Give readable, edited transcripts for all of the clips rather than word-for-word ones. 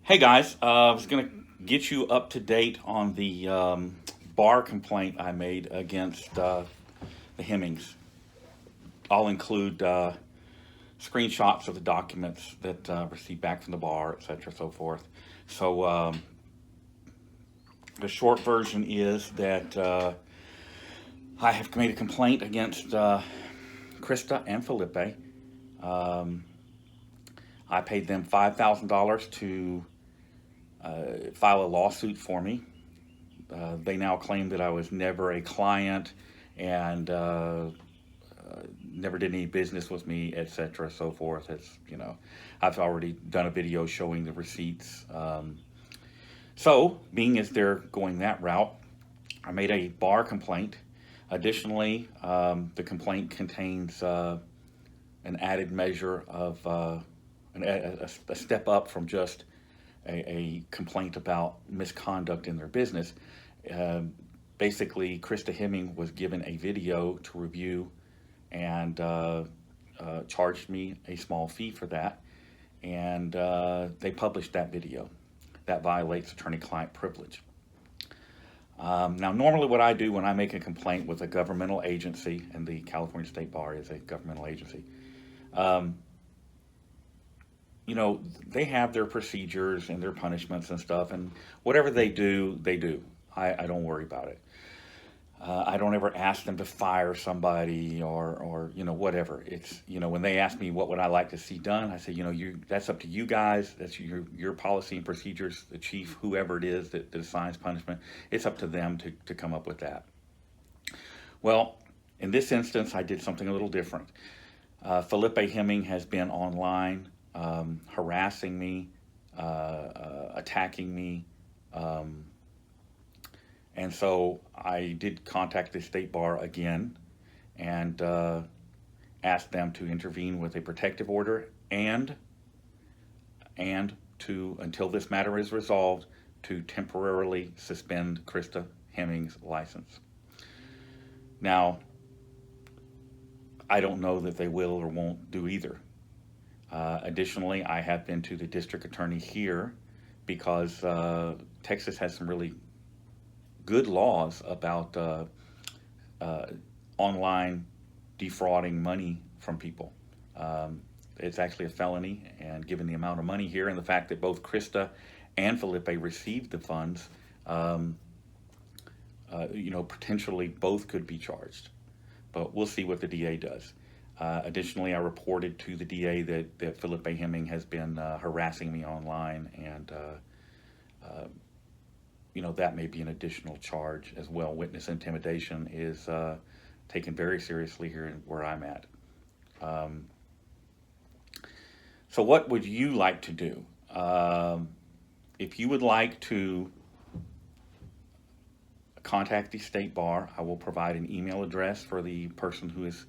Hey guys, I was going to get you up to date on the bar complaint I made against the Hemmings. I'll include screenshots of the documents that received back from the bar, etc., so forth. So the short version is that I have made a complaint against Krista and Felipe. Um, I paid them $5,000 to file a lawsuit for me. They now claim that I was never a client and never did any business with me, etc., so forth. I've already done a video showing the receipts. So, being as they're going that route, I made a bar complaint. Additionally, the complaint contains an added measure of a step up from just a complaint about misconduct in their business. Basically, Krista Hemming was given a video to review and charged me a small fee for that. And they published that video. That violates attorney-client privilege. Now, normally what I do when I make a complaint with a governmental agency, and the California State Bar is a governmental agency, they have their procedures and their punishments and stuff, and whatever they do, they do. I don't worry about it. I don't ever ask them to fire somebody or whatever. It's, when they ask me what would I like to see done, I say, that's up to you guys. That's your policy and procedures, the chief, whoever it is that assigns punishment. It's up to them to come up with that. Well, in this instance, I did something a little different. Felipe Hemming has been online harassing me, attacking me, and so I did contact the state bar again and asked them to intervene with a protective order and to, until this matter is resolved, to temporarily suspend Krista Hemming's license. Now, I don't know that they will or won't do either. Additionally, I have been to the district attorney here because Texas has some really good laws about online defrauding money from people. It's actually a felony, and given the amount of money here and the fact that both Krista and Felipe received the funds, potentially both could be charged. But we'll see what the DA does. Additionally, I reported to the DA that Felipe Hemming has been harassing me online, and that may be an additional charge as well. Witness intimidation is taken very seriously here where I'm at. So what would you like to do? If you would like to contact the state bar, I will provide an email address for the person who is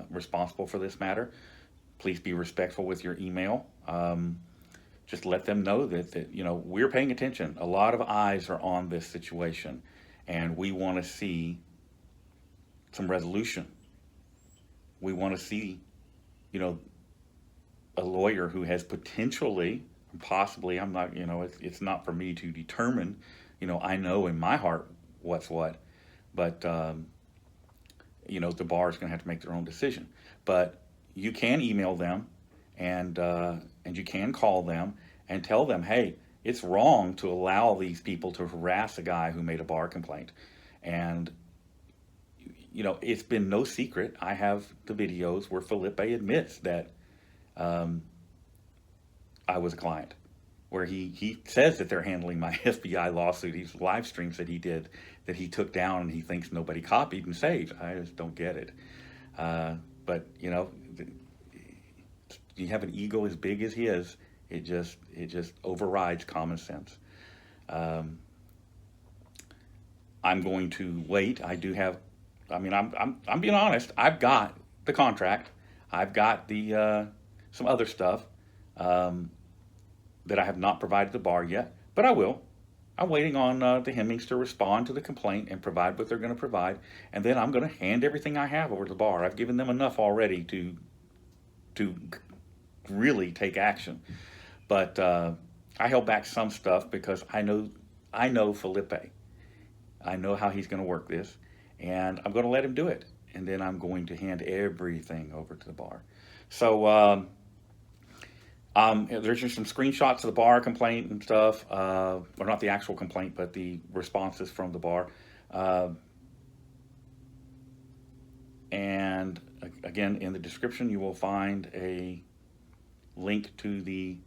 responsible for this matter. Please be respectful with your email. Just let them know that we're paying attention. A lot of eyes are on this situation, and we want to see some resolution. We want to see, a lawyer who has potentially, possibly, I'm not, it's not for me to determine, I know in my heart what's what, but, the bar is going to have to make their own decision. But you can email them and you can call them and tell them, hey, it's wrong to allow these people to harass a guy who made a bar complaint. And, it's been no secret. I have the videos where Felipe admits that I was a client, where he says that they're handling my FBI lawsuit. These live streams that he did, that he took down and he thinks nobody copied and saved. I just don't get it. But, you have an ego as big as his, it just overrides common sense. I'm going to wait. I'm being honest. I've got the contract. I've got the some other stuff that I have not provided the bar yet, but I will. I'm waiting on the Hemmings to respond to the complaint and provide what they're going to provide, and then I'm going to hand everything I have over to the bar. I've given them enough already to really take action. But I held back some stuff because I know Felipe. I know how he's going to work this, and I'm going to let him do it. And then I'm going to hand everything over to the bar. So there's just some screenshots of the bar complaint and stuff, or not the actual complaint, but the responses from the bar. Uh, and again, in the description, you will find a link to the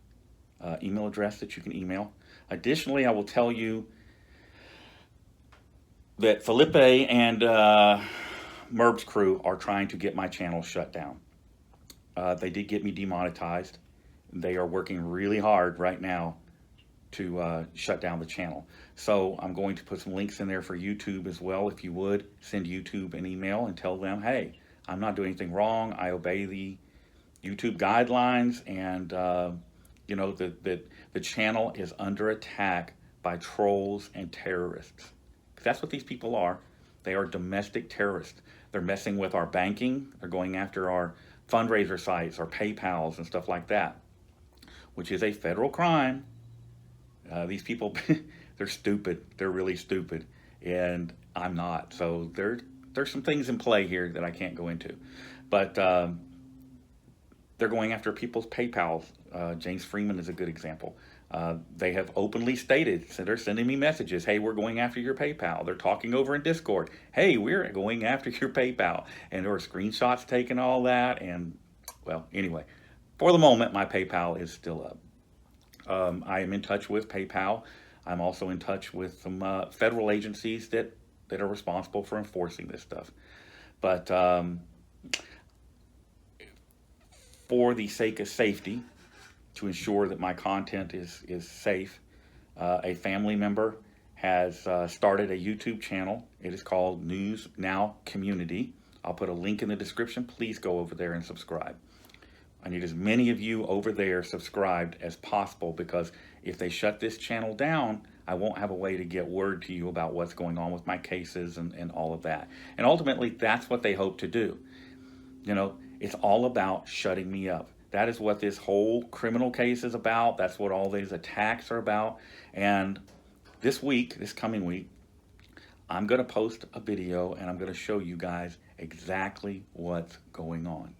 email address that you can email. Additionally, I will tell you that Felipe and Merb's crew are trying to get my channel shut down. They did get me demonetized. They are working really hard right now to shut down the channel. So I'm going to put some links in there for YouTube as well. If you would, send YouTube an email and tell them, hey, I'm not doing anything wrong. I obey the YouTube guidelines, and you know that the channel is under attack by trolls and terrorists. 'Cause that's what these people are. They are domestic terrorists. They're messing with our banking. They're going after our fundraiser sites, our PayPals, and stuff like that, which is a federal crime. These people, they're stupid. They're really stupid, and I'm not. So there's some things in play here that I can't go into, but they're going after people's PayPals. James Freeman is a good example. They have openly stated, so they're sending me messages, hey, we're going after your PayPal. They're talking over in Discord, hey, we're going after your PayPal. And there were screenshots taken, all that. And, well, anyway, for the moment, my PayPal is still up. I am in touch with PayPal. I'm also in touch with some federal agencies that are responsible for enforcing this stuff. But for the sake of safety, to ensure that my content is safe, a family member has started a YouTube channel. It is called News Now Community. I'll put a link in the description. Please go over there and subscribe. I need as many of you over there subscribed as possible, because if they shut this channel down, I won't have a way to get word to you about what's going on with my cases and all of that. And ultimately, that's what they hope to do. You know, it's all about shutting me up. That is what this whole criminal case is about. That's what all these attacks are about. And this coming week, I'm going to post a video and I'm going to show you guys exactly what's going on.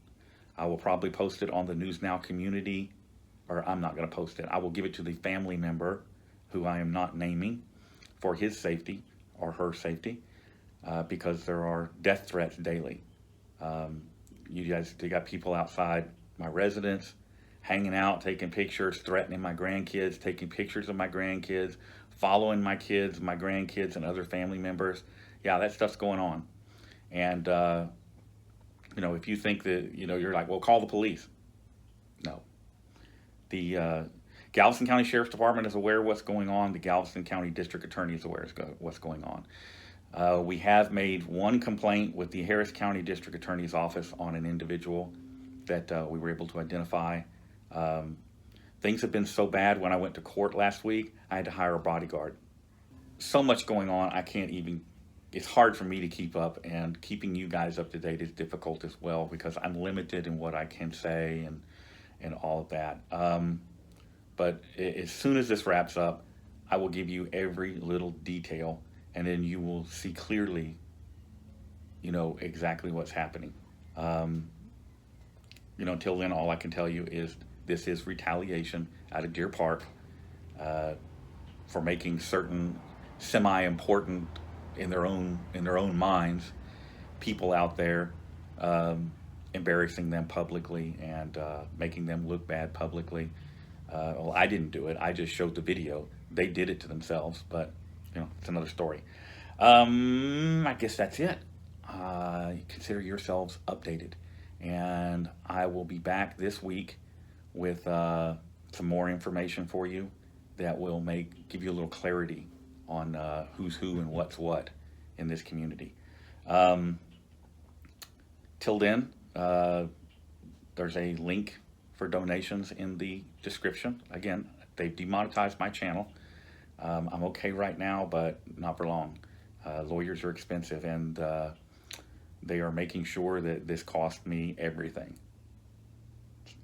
I will probably post it on the News Now community, or I'm not going to post it. I will give it to the family member who I am not naming for his safety or her safety, because there are death threats daily. They got people outside my residence, hanging out, taking pictures, threatening my grandkids, taking pictures of my grandkids, following my kids, my grandkids, and other family members. Yeah, that stuff's going on. And, you know, if you think that, you know, you're like, well, call the police. No. The Galveston County Sheriff's Department is aware of what's going on. The Galveston County District Attorney is aware of what's going on. We have made one complaint with the Harris County District Attorney's Office on an individual that we were able to identify. Things have been so bad. When I went to court last week, I had to hire a bodyguard. So much going on, I can't even, it's hard for me to keep up, and keeping you guys up to date is difficult as well, because I'm limited in what I can say and all of that. But as soon as this wraps up, I will give you every little detail, and then you will see clearly, you know, exactly what's happening. You know, until then, all I can tell you is this is retaliation out of Deer Park for making certain semi-important in their own minds people out there, embarrassing them publicly and making them look bad publicly. Well, I didn't do it. I just showed the video. They did it to themselves, but you know, it's another story. I guess that's it. Consider yourselves updated. And I will be back this week with some more information for you that will give you a little clarity on who's who and what's what in this community. Till then, there's a link for donations in the description. Again, they've demonetized my channel. I'm okay right now, but not for long. Lawyers are expensive, and they are making sure that this cost me everything.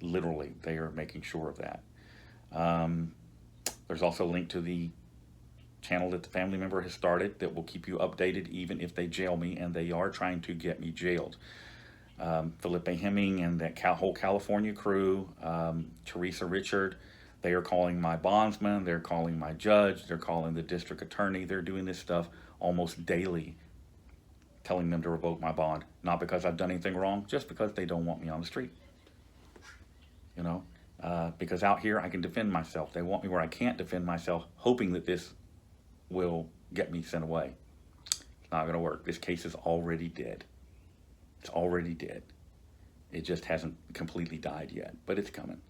Literally, they are making sure of that. There's also a link to the channel that the family member has started that will keep you updated even if they jail me, and they are trying to get me jailed. Felipe Hemming and that whole California crew, Teresa Richard, they are calling my bondsman, they're calling my judge, they're calling the district attorney. They're doing this stuff almost daily, telling them to revoke my bond. Not because I've done anything wrong, just because they don't want me on the street. You know, because out here I can defend myself. They want me where I can't defend myself, hoping that this will get me sent away. It's not going to work. This case is already dead. It's already dead. It just hasn't completely died yet, but it's coming.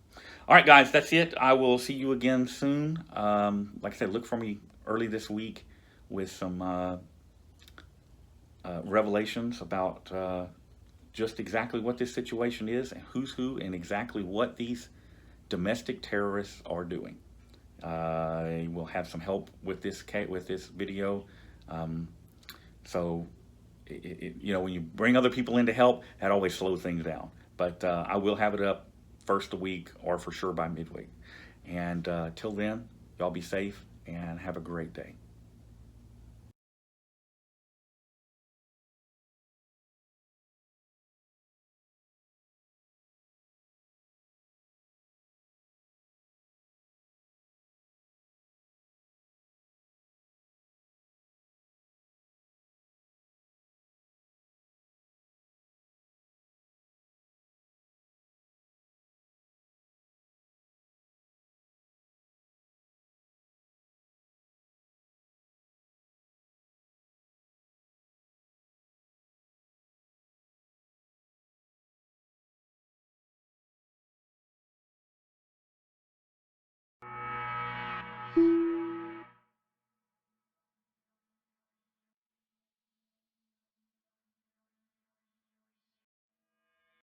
All right, guys, that's it. I will see you again soon. Like I said, look for me early this week with some revelations about just exactly what this situation is and who's who and exactly what these domestic terrorists are doing. I will have some help with this video. So, you know, when you bring other people in to help, that always slows things down. But I will have it up first of the week or for sure by midweek. And till then, y'all be safe and have a great day.